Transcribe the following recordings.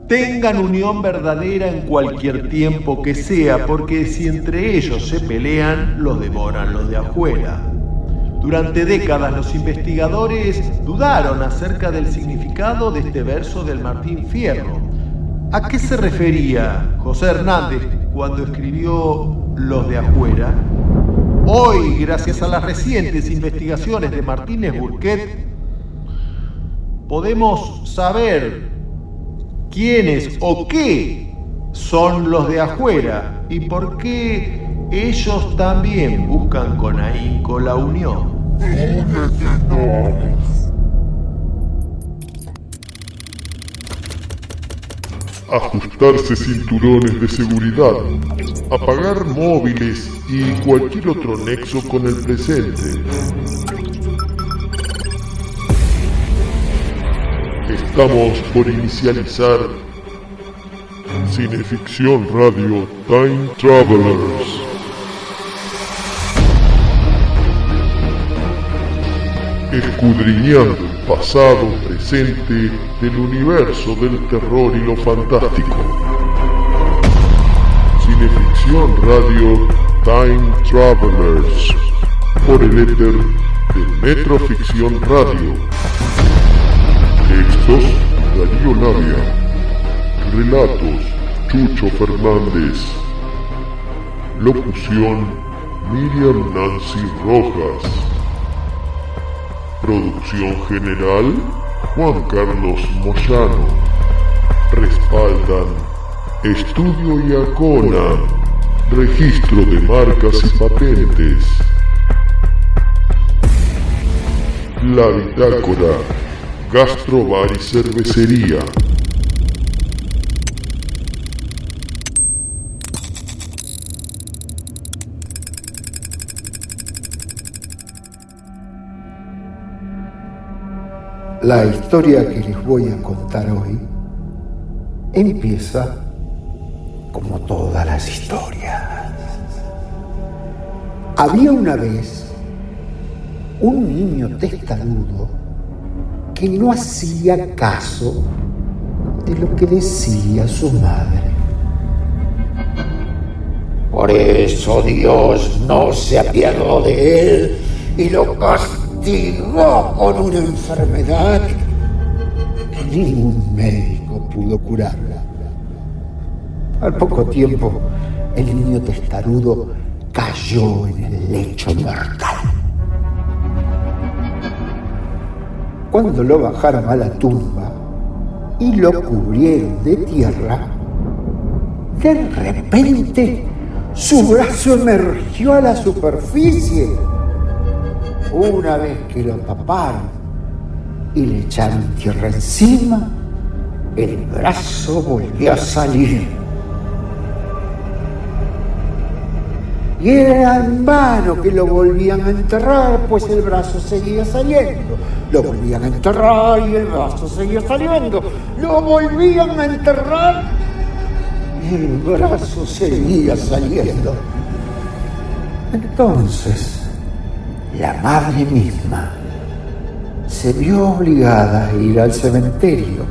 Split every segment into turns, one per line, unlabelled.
tengan unión verdadera en cualquier tiempo que sea, porque si entre ellos se pelean, los devoran los de afuera. Durante décadas los investigadores dudaron acerca del significado de este verso del Martín Fierro. ¿A qué se refería José Hernández cuando escribió los de afuera? Hoy, gracias a las recientes investigaciones de Martínez Burquet, podemos saber quiénes o qué son los de afuera y por qué ellos también buscan con ahínco la unión.
Ajustarse cinturones de seguridad, apagar móviles y cualquier otro nexo con el presente. Estamos por inicializar Cineficción Radio Time Travelers. Escudriñando el pasado presente del universo del terror y lo fantástico. Cineficción Radio Time Travelers por el éter de Metroficción Radio. Textos Darío Navia. Relatos Chucho Fernández. Locución Miriam Nancy Rojas. Producción general Juan Carlos Moyano. Respaldan Estudio Iacona. Registro de marcas y patentes. La Bitácora. Gastrobar y cervecería.
La historia que les voy a contar hoy empieza como todas las historias. Había una vez un niño testarudo que no hacía caso de lo que decía su madre. Por eso Dios no se apiadó de él y lo castigó con una enfermedad que ningún médico pudo curarla. Al poco tiempo, el niño testarudo cayó en el lecho mortal. Cuando lo bajaron a la tumba y lo cubrieron de tierra, de repente su brazo emergió a la superficie. Una vez que lo taparon y le echaron tierra encima, el brazo volvió a salir. Y era en vano que lo volvían a enterrar, pues el brazo seguía saliendo. Lo volvían a enterrar y el brazo seguía saliendo. Lo volvían a enterrar y el brazo seguía saliendo. Entonces, la madre misma se vio obligada a ir al cementerio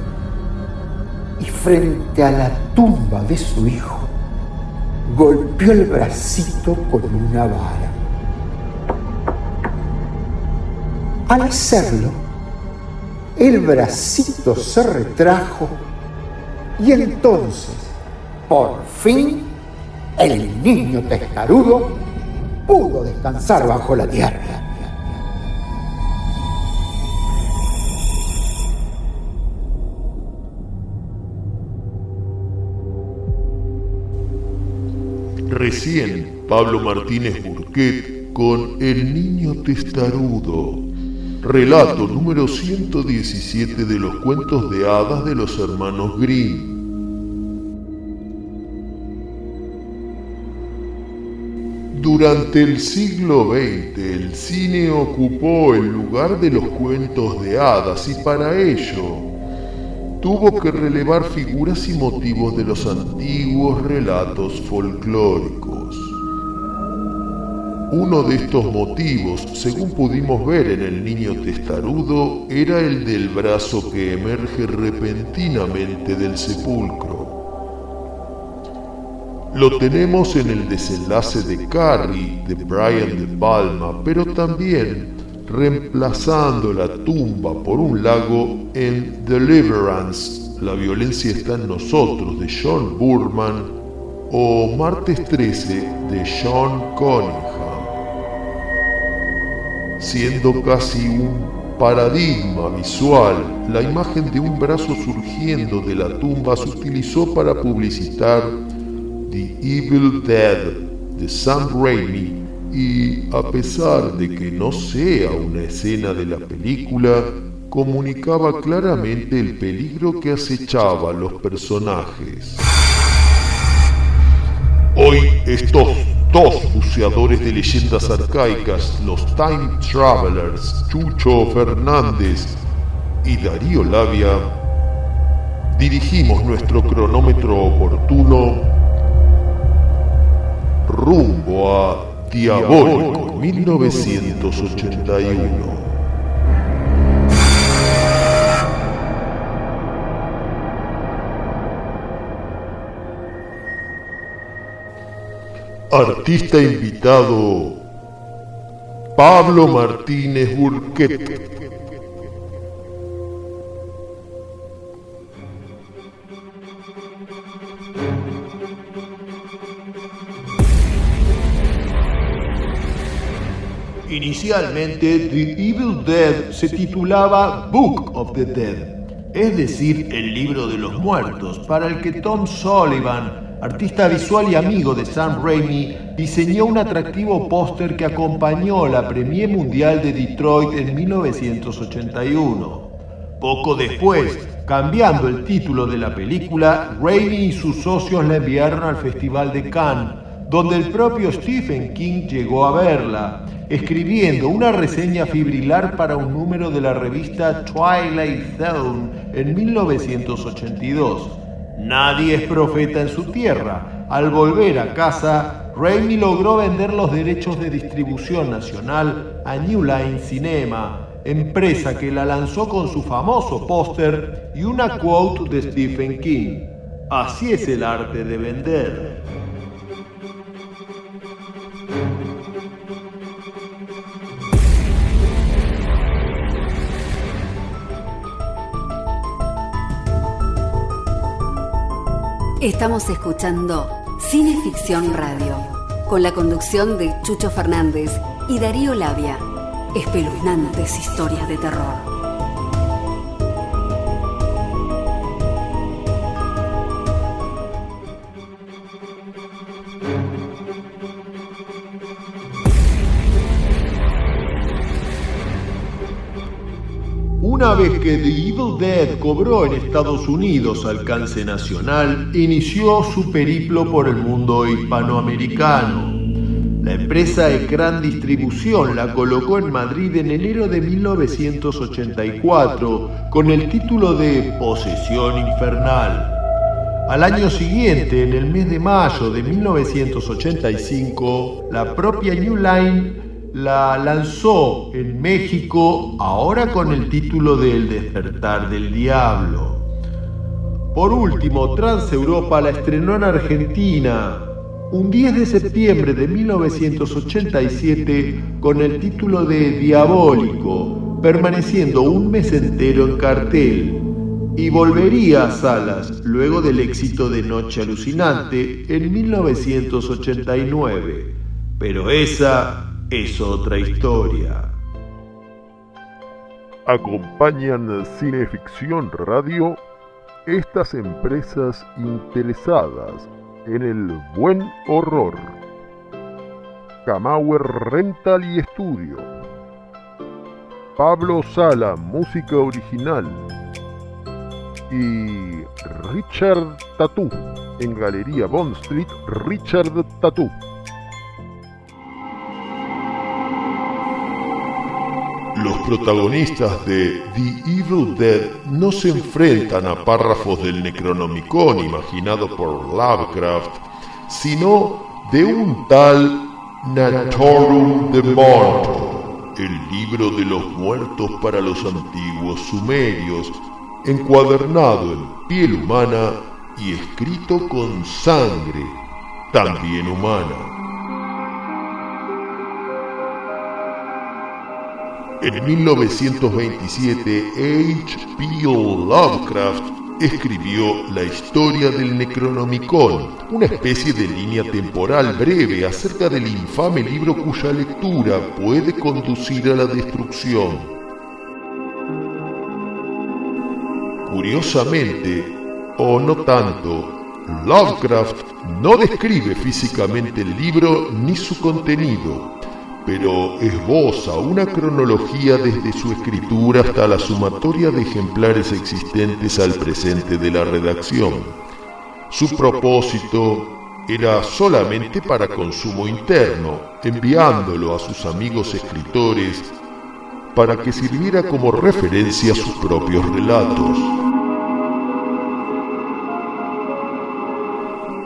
y frente a la tumba de su hijo golpeó el bracito con una vara. Al hacerlo, el bracito se retrajo y entonces, por fin, el niño testarudo pudo descansar bajo la tierra.
Recién Pablo Martínez Burquet con El Niño Testarudo. Relato número 117 de los cuentos de hadas de los hermanos Grimm. Durante el siglo XX, el cine ocupó el lugar de los cuentos de hadas y para ello tuvo que relevar figuras y motivos de los antiguos relatos folclóricos. Uno de estos motivos, según pudimos ver en El Niño Testarudo, era el del brazo que emerge repentinamente del sepulcro. Lo tenemos en el desenlace de Carrie, de Brian De Palma, pero también reemplazando la tumba por un lago en Deliverance, La violencia está en nosotros, de John Boorman, o Martes 13, de Sean Cunningham. Siendo casi un paradigma visual, la imagen de un brazo surgiendo de la tumba se utilizó para publicitar The Evil Dead de Sam Raimi, y a pesar de que no sea una escena de la película, comunicaba claramente el peligro que acechaba a los personajes. Hoy estos dos buceadores de leyendas arcaicas, los Time Travelers, Chucho Fernández y Darío Labia, dirigimos nuestro cronómetro oportuno rumbo a Diabólico 1981. Artista invitado, Pablo Martínez Burquet.
Inicialmente, The Evil Dead se titulaba Book of the Dead, es decir, el libro de los muertos, para el que Tom Sullivan, artista visual y amigo de Sam Raimi, diseñó un atractivo póster que acompañó la Premiere Mundial de Detroit en 1981. Poco después, cambiando el título de la película, Raimi y sus socios la enviaron al Festival de Cannes, donde el propio Stephen King llegó a verla, escribiendo una reseña fibrilar para un número de la revista Twilight Zone en 1982. Nadie es profeta en su tierra. Al volver a casa, Raimi logró vender los derechos de distribución nacional a New Line Cinema, empresa que la lanzó con su famoso póster y una quote de Stephen King. Así es el arte de vender.
Estamos escuchando Cineficción Radio, con la conducción de Chucho Fernández y Darío Labia. Espeluznantes historias de terror.
Una vez que The Evil Dead cobró en Estados Unidos alcance nacional, inició su periplo por el mundo hispanoamericano. La empresa Ecran Distribución la colocó en Madrid en enero de 1984 con el título de Posesión Infernal. Al año siguiente, en el mes de mayo de 1985, la propia New Line la lanzó en México, ahora con el título de El Despertar del Diablo. Por último, Transeuropa la estrenó en Argentina un 10 de septiembre de 1987 con el título de Diabólico, permaneciendo un mes entero en cartel, y volvería a salas luego del éxito de Noche Alucinante en 1989. Pero esa es otra historia.
Acompañan Cineficción Radio estas empresas interesadas en el buen horror: Kamauer Rental y Estudio, Pablo Sala, música original, y Richard Tattoo, en Galería Bond Street, Richard Tattoo. Los protagonistas de The Evil Dead no se enfrentan a párrafos del Necronomicon imaginado por Lovecraft, sino de un tal Naturum de Morto, el libro de los muertos para los antiguos sumerios, encuadernado en piel humana y escrito con sangre, también humana. En 1927, H.P. Lovecraft escribió La historia del Necronomicon, una especie de línea temporal breve acerca del infame libro cuya lectura puede conducir a la destrucción. Curiosamente, o no tanto, Lovecraft no describe físicamente el libro ni su contenido, pero esboza una cronología desde su escritura hasta la sumatoria de ejemplares existentes al presente de la redacción. Su propósito era solamente para consumo interno, enviándolo a sus amigos escritores para que sirviera como referencia a sus propios relatos.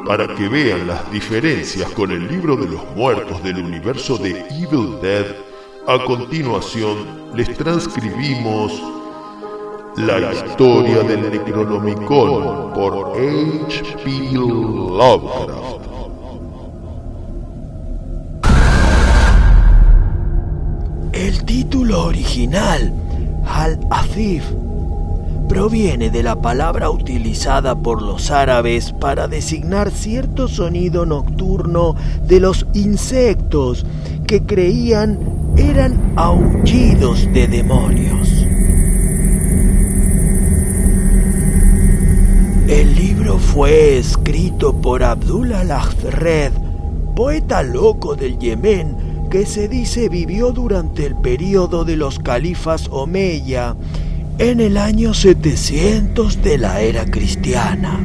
Para que vean las diferencias con el libro de los muertos del universo de Evil Dead, a continuación les transcribimos La historia del Necronomicon por H.P. Lovecraft.
El título original, Al-Azif, proviene de la palabra utilizada por los árabes para designar cierto sonido nocturno de los insectos que creían eran aullidos de demonios. El libro fue escrito por Abdul al-Azred, poeta loco del Yemen, que se dice vivió durante el período de los califas Omeya, en el año 700 de la era cristiana.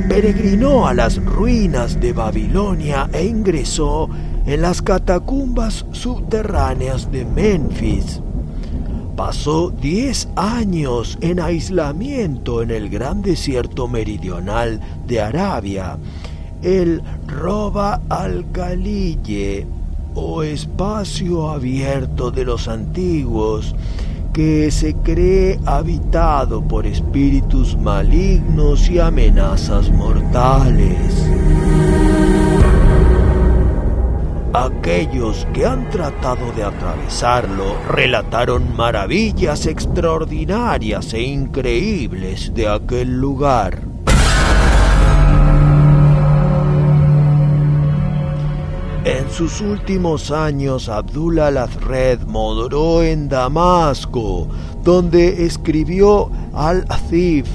Peregrinó a las ruinas de Babilonia e ingresó en las catacumbas subterráneas de Memphis. Pasó 10 años en aislamiento en el gran desierto meridional de Arabia, el Roba al-Khaliye, o espacio abierto de los antiguos, que se cree habitado por espíritus malignos y amenazas mortales. Aquellos que han tratado de atravesarlo relataron maravillas extraordinarias e increíbles de aquel lugar. En sus últimos años, Abdul al-Azred moró en Damasco, donde escribió Al-Azif.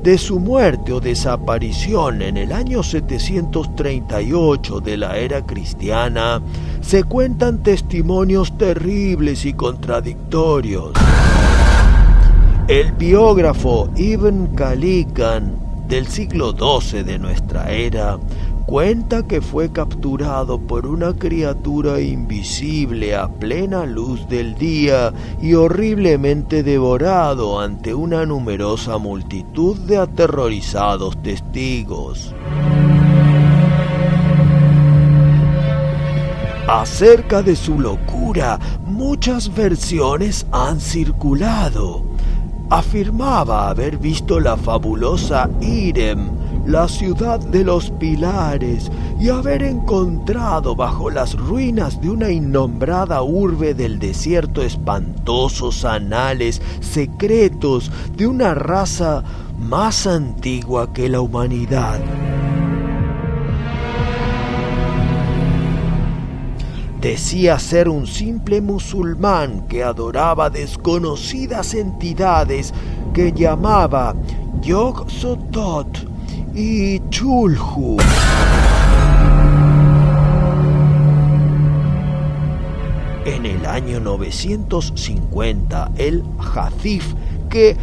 De su muerte o desaparición en el año 738 de la era cristiana, se cuentan testimonios terribles y contradictorios. El biógrafo Ibn Khaldun, del siglo XII de nuestra era, cuenta que fue capturado por una criatura invisible a plena luz del día y horriblemente devorado ante una numerosa multitud de aterrorizados testigos. Acerca de su locura, muchas versiones han circulado. Afirmaba haber visto la fabulosa Irem, la ciudad de los pilares, y haber encontrado bajo las ruinas de una innombrada urbe del desierto espantosos anales secretos de una raza más antigua que la humanidad. Decía ser un simple musulmán que adoraba desconocidas entidades que llamaba Yog-Sothoth y Chulhu. En el año 950, el Hadith, que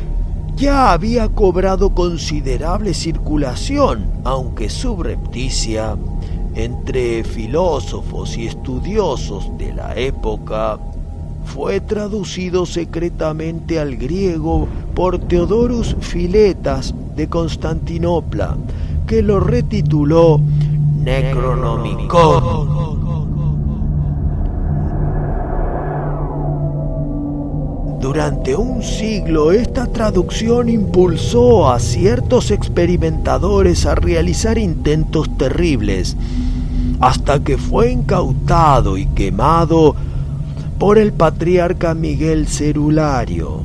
ya había cobrado considerable circulación, aunque subrepticia, entre filósofos y estudiosos de la época, fue traducido secretamente al griego por Theodorus Philetas de Constantinopla, que lo retituló Necronomicon. Durante un siglo esta traducción impulsó a ciertos experimentadores a realizar intentos terribles, hasta que fue incautado y quemado por el patriarca Miguel Cerulario.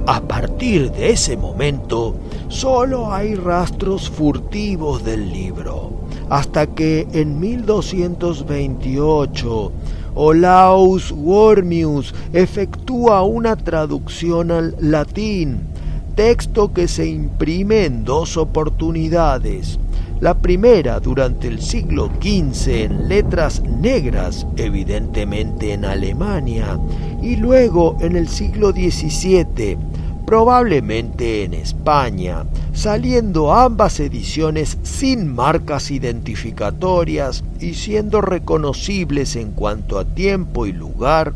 A partir de ese momento, solo hay rastros furtivos del libro, hasta que en 1228 Olaus Wormius efectúa una traducción al latín, texto que se imprime en 2 oportunidades. La primera durante el siglo XV en letras negras, evidentemente en Alemania, y luego en el siglo XVII, probablemente en España, saliendo ambas ediciones sin marcas identificatorias y siendo reconocibles en cuanto a tiempo y lugar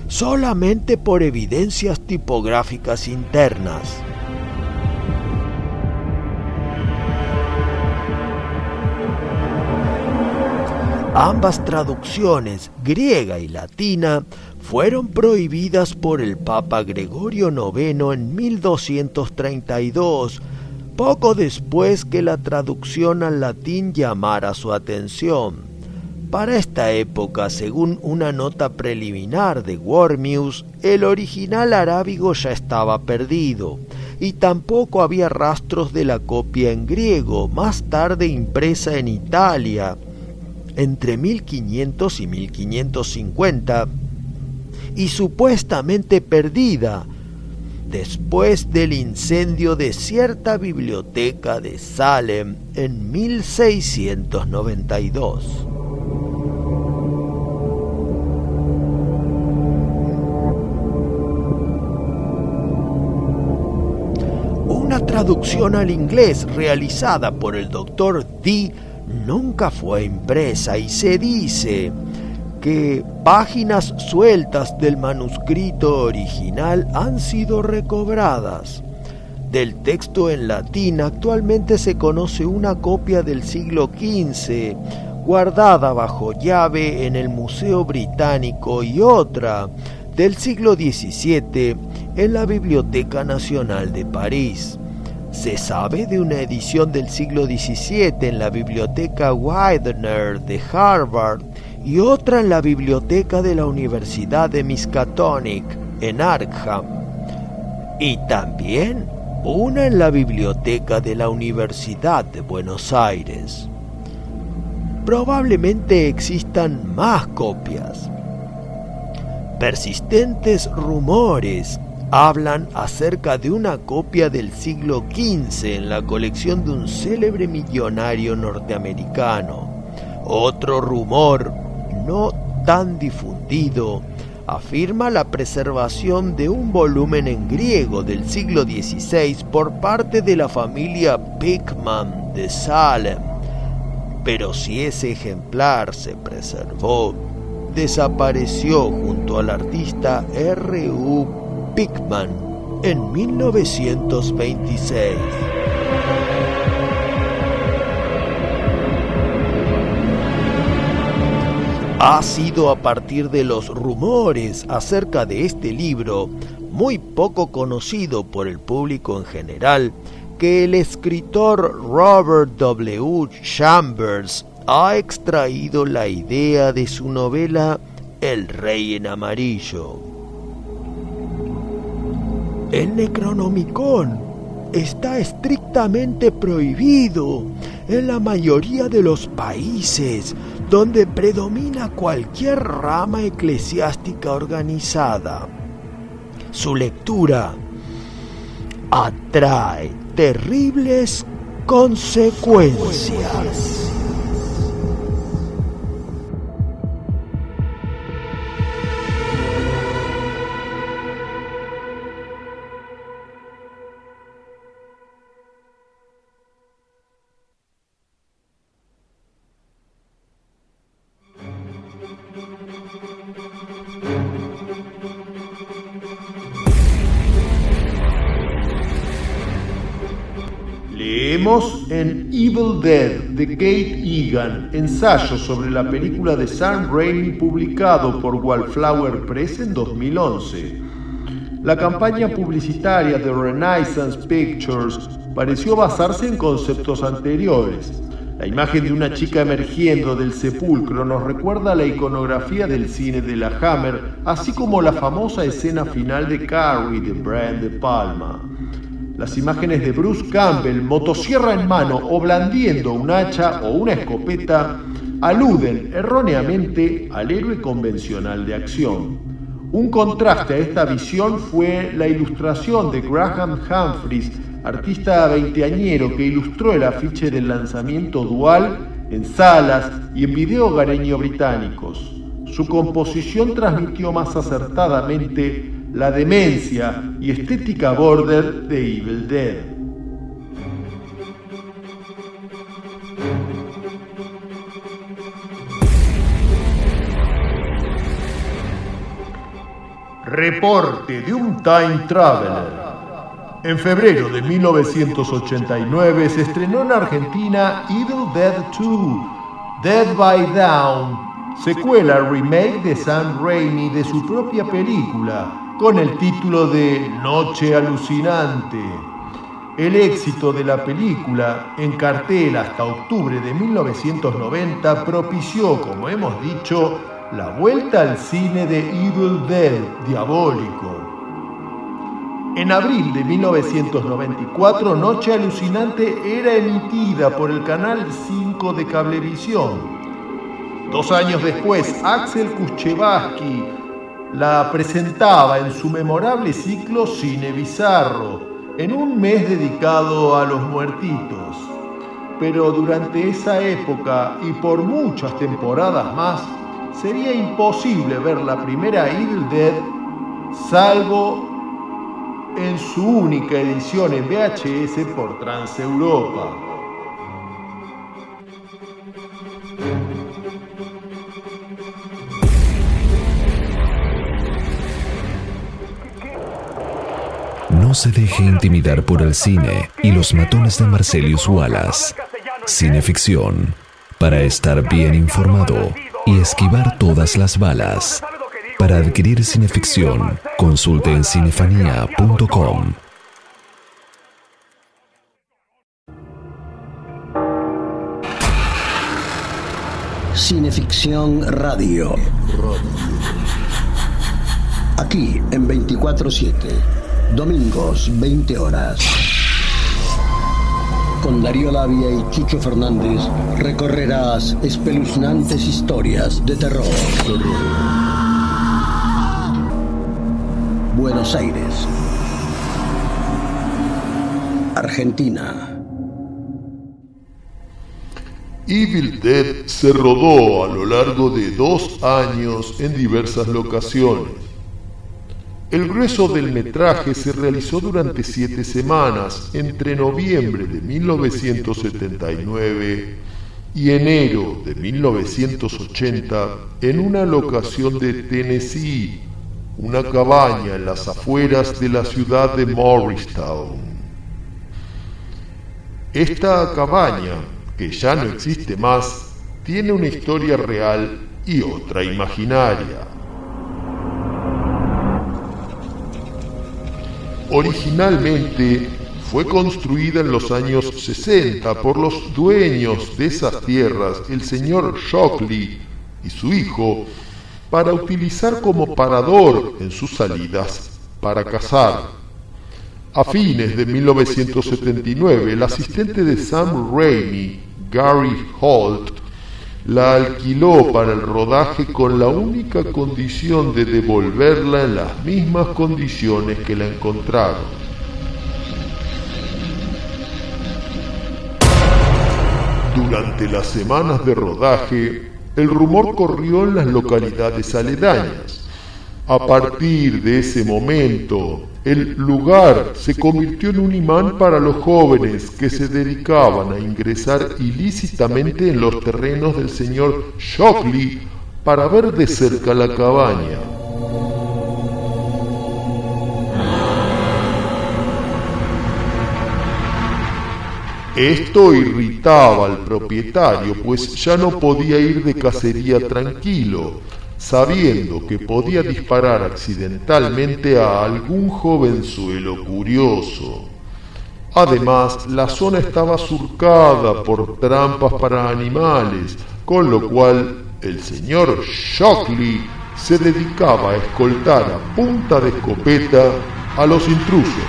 solamente por evidencias tipográficas internas. Ambas traducciones, griega y latina, fueron prohibidas por el Papa Gregorio IX en 1232, poco después que la traducción al latín llamara su atención. Para esta época, según una nota preliminar de Wormius, el original arábigo ya estaba perdido, y tampoco había rastros de la copia en griego, más tarde impresa en Italia, entre 1500 y 1550, y supuestamente perdida después del incendio de cierta biblioteca de Salem en 1692. Una traducción al inglés realizada por el Dr. Dee nunca fue impresa y se dice que páginas sueltas del manuscrito original han sido recobradas. Del texto en latín actualmente se conoce una copia del siglo XV, guardada bajo llave en el Museo Británico, y otra del siglo XVII en la Biblioteca Nacional de París. Se sabe de una edición del siglo XVII en la Biblioteca Widener de Harvard y otra en la Biblioteca de la Universidad de Miskatonic en Arkham, y también una en la Biblioteca de la Universidad de Buenos Aires. Probablemente existan más copias. Persistentes rumores hablan acerca de una copia del siglo XV en la colección de un célebre millonario norteamericano. Otro rumor, no tan difundido, afirma la preservación de un volumen en griego del siglo XVI por parte de la familia Pickman de Salem. Pero si ese ejemplar se preservó, desapareció junto al artista R.U. Pickman en 1926. Ha sido a partir de los rumores acerca de este libro, muy poco conocido por el público en general, que el escritor Robert W. Chambers ha extraído la idea de su novela El Rey en Amarillo. El Necronomicon está estrictamente prohibido en la mayoría de los países donde predomina cualquier rama eclesiástica organizada. Su lectura atrae terribles consecuencias.
Seguimos en Evil Dead de Kate Egan, ensayo sobre la película de Sam Raimi publicado por Wallflower Press en 2011. La campaña publicitaria de Renaissance Pictures pareció basarse en conceptos anteriores. La imagen de una chica emergiendo del sepulcro nos recuerda a la iconografía del cine de la Hammer, así como la famosa escena final de Carrie de Brian De Palma. Las imágenes de Bruce Campbell, motosierra en mano o blandiendo un hacha o una escopeta, aluden erróneamente al héroe convencional de acción. Un contraste a esta visión fue la ilustración de Graham Humphries, artista veinteañero que ilustró el afiche del lanzamiento Dual en salas y en video hogareño británicos. Su composición transmitió más acertadamente la demencia y estética border de Evil Dead. Reporte de un Time Traveler. En febrero de 1989 se estrenó en Argentina Evil Dead 2, Dead by Dawn, secuela remake de Sam Raimi de su propia película, con el título de Noche Alucinante. El éxito de la película, en cartel hasta octubre de 1990, propició, como hemos dicho, la vuelta al cine de Evil Dead, Diabólico. En abril de 1994, Noche Alucinante era emitida por el Canal 5 de Cablevisión. 2 años después, Axel Kuchevaski la presentaba en su memorable ciclo Cine Bizarro, en un mes dedicado a los muertitos. Pero durante esa época y por muchas temporadas más, sería imposible ver la primera Evil Dead, salvo en su única edición en VHS por Transeuropa.
No se deje intimidar por el cine y los matones de Marcellus Wallace. Cineficción, para estar bien informado y esquivar todas las balas. Para adquirir Cineficción, consulte en cinefanía.com.
Cineficción Radio. Aquí en 24/7, domingos 20 horas. Con Darío Labia y Chucho Fernández recorrerás espeluznantes historias de terror. Buenos Aires, Argentina.
Evil Dead se rodó a lo largo de 2 años en diversas locaciones. El grueso del metraje se realizó durante 7 semanas, entre noviembre de 1979 y enero de 1980, en una locación de Tennessee, una cabaña en las afueras de la ciudad de Morristown. Esta cabaña, que ya no existe más, tiene una historia real y otra imaginaria. Originalmente fue construida en los años 60 por los dueños de esas tierras, el señor Shockley y su hijo, para utilizar como parador en sus salidas para cazar. A fines de 1979, el asistente de Sam Raimi, Gary Holt, la alquiló para el rodaje con la única condición de devolverla en las mismas condiciones que la encontraron. Durante las semanas de rodaje, el rumor corrió en las localidades aledañas. A partir de ese momento, el lugar se convirtió en un imán para los jóvenes que se dedicaban a ingresar ilícitamente en los terrenos del señor Shockley para ver de cerca la cabaña. Esto irritaba al propietario, pues ya no podía ir de cacería tranquilo, sabiendo que podía disparar accidentalmente a algún jovenzuelo curioso. Además, la zona estaba surcada por trampas para animales, con lo cual el señor Shockley se dedicaba a escoltar a punta de escopeta a los intrusos.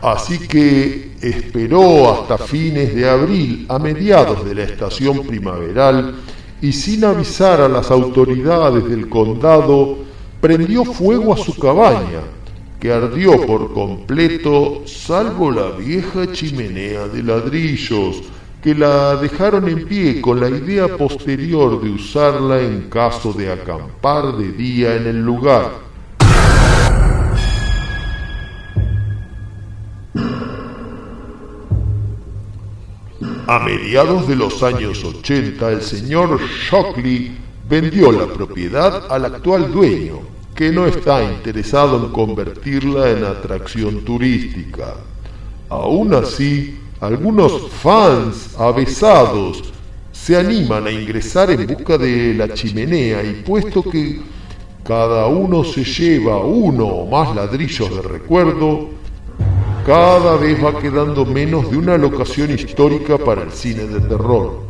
Así que esperó hasta fines de abril, a mediados de la estación primaveral, y sin avisar a las autoridades del condado, prendió fuego a su cabaña, que ardió por completo, salvo la vieja chimenea de ladrillos, que la dejaron en pie con la idea posterior de usarla en caso de acampar de día en el lugar. A mediados de los años 80, el señor Shockley vendió la propiedad al actual dueño, que no está interesado en convertirla en atracción turística. Aún así, algunos fans avesados se animan a ingresar en busca de la chimenea, y puesto que cada uno se lleva uno o más ladrillos de recuerdo, cada vez va quedando menos de una locación histórica para el cine de terror.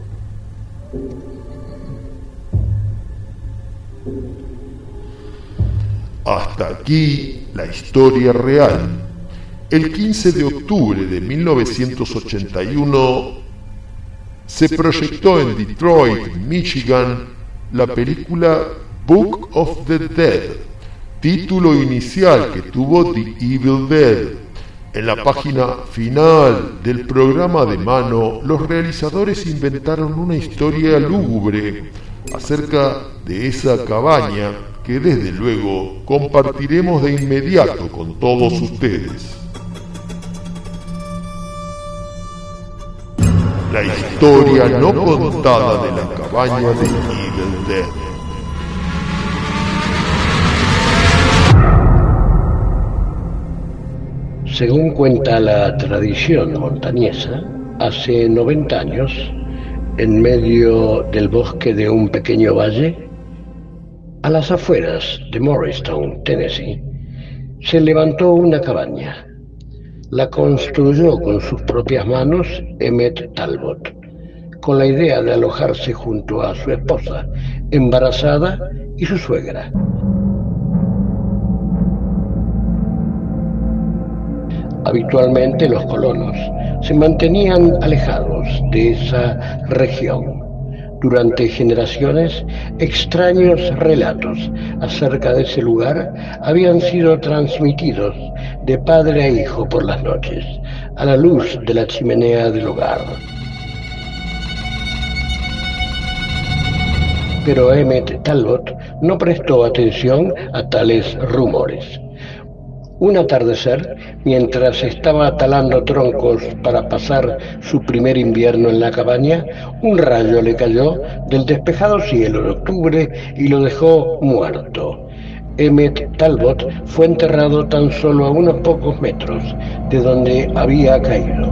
Hasta aquí la historia real. El 15 de octubre de 1981 se proyectó en Detroit, Michigan, la película Book of the Dead, título inicial que tuvo The Evil Dead. En la página final del programa de mano, los realizadores inventaron una historia lúgubre acerca de esa cabaña que desde luego compartiremos de inmediato con todos ustedes. La historia no contada de la cabaña de Evil Dead.
Según cuenta la tradición montañesa, hace 90 años, en medio del bosque de un pequeño valle, a las afueras de Morristown, Tennessee, se levantó una cabaña. La construyó con sus propias manos Emmett Talbot, con la idea de alojarse junto a su esposa, embarazada, y su suegra. Habitualmente los colonos se mantenían alejados de esa región. Durante generaciones, extraños relatos acerca de ese lugar habían sido transmitidos de padre a hijo por las noches, a la luz de la chimenea del hogar. Pero Emmett Talbot no prestó atención a tales rumores. Un atardecer, mientras estaba talando troncos para pasar su primer invierno en la cabaña, un rayo le cayó del despejado cielo de octubre y lo dejó muerto. Emmett Talbot fue enterrado tan solo a unos pocos metros de donde había caído.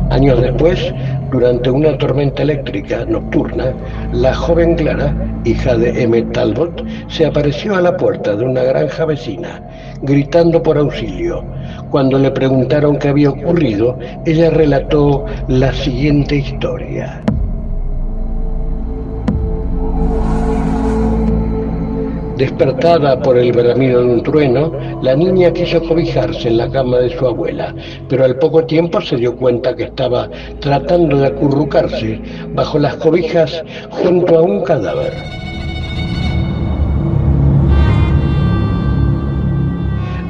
Años después, durante una tormenta eléctrica nocturna, la joven Clara, hija de Emmett Talbot, se apareció a la puerta de una granja vecina, gritando por auxilio. Cuando le preguntaron qué había ocurrido, ella relató la siguiente historia. Despertada por el bramido de un trueno, la niña quiso cobijarse en la cama de su abuela, pero al poco tiempo se dio cuenta que estaba tratando de acurrucarse bajo las cobijas junto a un cadáver.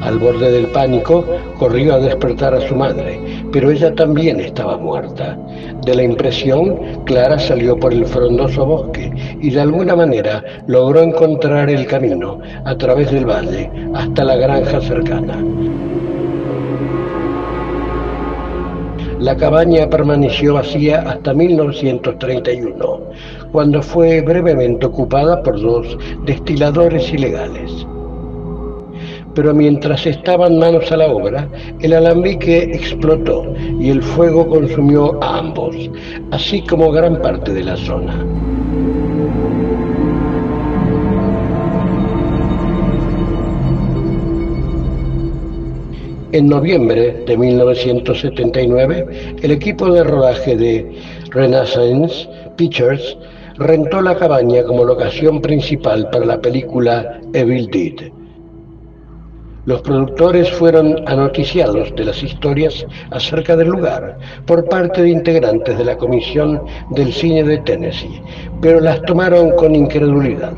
Al borde del pánico, corrió a despertar a su madre, pero ella también estaba muerta. De la impresión, Clara salió por el frondoso bosque y de alguna manera logró encontrar el camino a través del valle hasta la granja cercana. La cabaña permaneció vacía hasta 1931, cuando fue brevemente ocupada por 2 destiladores ilegales. Pero mientras estaban manos a la obra, el alambique explotó y el fuego consumió a ambos, así como gran parte de la zona. En noviembre de 1979, el equipo de rodaje de Renaissance Pictures rentó la cabaña como locación principal para la película Evil Dead. Los productores fueron anoticiados de las historias acerca del lugar por parte de integrantes de la Comisión del Cine de Tennessee, pero las tomaron con incredulidad.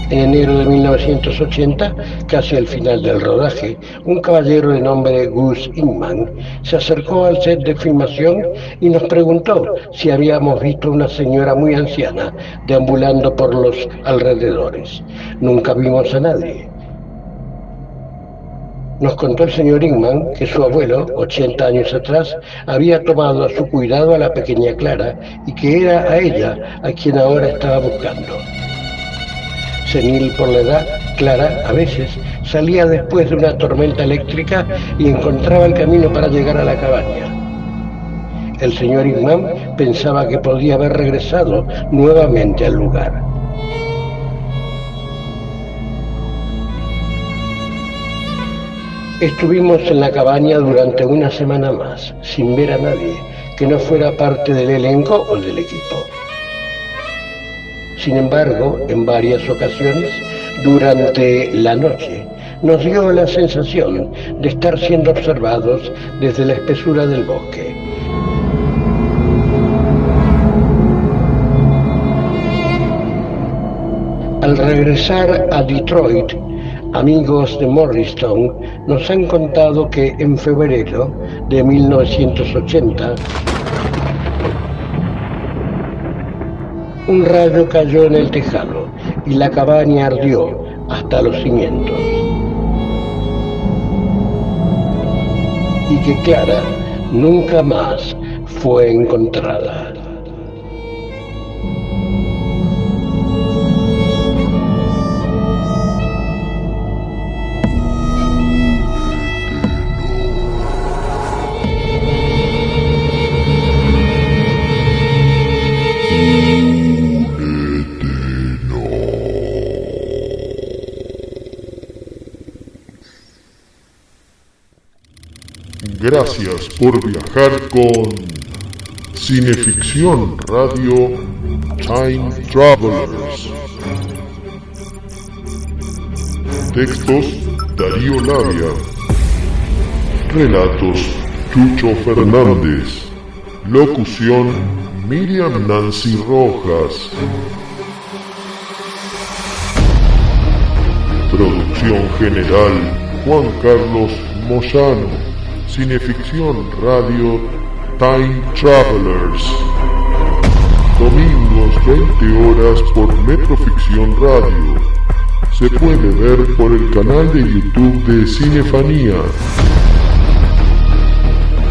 En enero de 1980, casi al final del rodaje, un caballero de nombre Gus Ingman se acercó al set de filmación y nos preguntó si habíamos visto una señora muy anciana deambulando por los alrededores. Nunca vimos a nadie. Nos contó el señor Ingman que su abuelo, 80 años atrás, había tomado a su cuidado a la pequeña Clara y que era a ella a quien ahora estaba buscando. Senil por la edad, Clara a veces salía después de una tormenta eléctrica y encontraba el camino para llegar a la cabaña. El señor Ingman pensaba que podía haber regresado nuevamente al lugar. Estuvimos en la cabaña durante una semana más, sin ver a nadie que no fuera parte del elenco o del equipo. Sin embargo, en varias ocasiones, durante la noche, nos dio la sensación de estar siendo observados desde la espesura del bosque. Al regresar a Detroit, amigos de Morristown nos han contado que en febrero de 1980, un rayo cayó en el tejado y la cabaña ardió hasta los cimientos. Y que Clara nunca más fue encontrada.
Gracias por viajar con Cineficción Radio Time Travelers. Textos: Darío Labia. Relatos: Chucho Fernández. Locución: Miriam Nancy Rojas. Producción general: Juan Carlos Moyano. Cineficción Radio Time Travelers. Domingos 20 horas por Metroficción Radio. Se puede ver por el canal de YouTube de Cinefanía.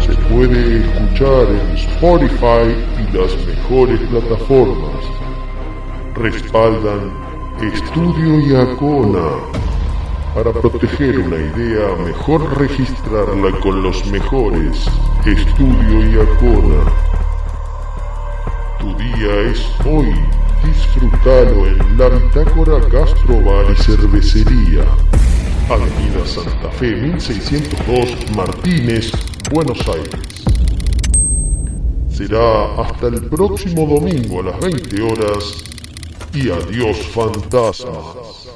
Se puede escuchar en Spotify y las mejores plataformas. Respaldan Estudio Iacona. Para proteger una idea, mejor registrarla con los mejores. Estudio Iacona. Tu día es hoy. Disfrútalo en la Bitácora Gastrobar y Cervecería. Avenida Santa Fe 1602, Martínez, Buenos Aires. Será hasta el próximo domingo a las 20 horas. Y adiós, fantasmas.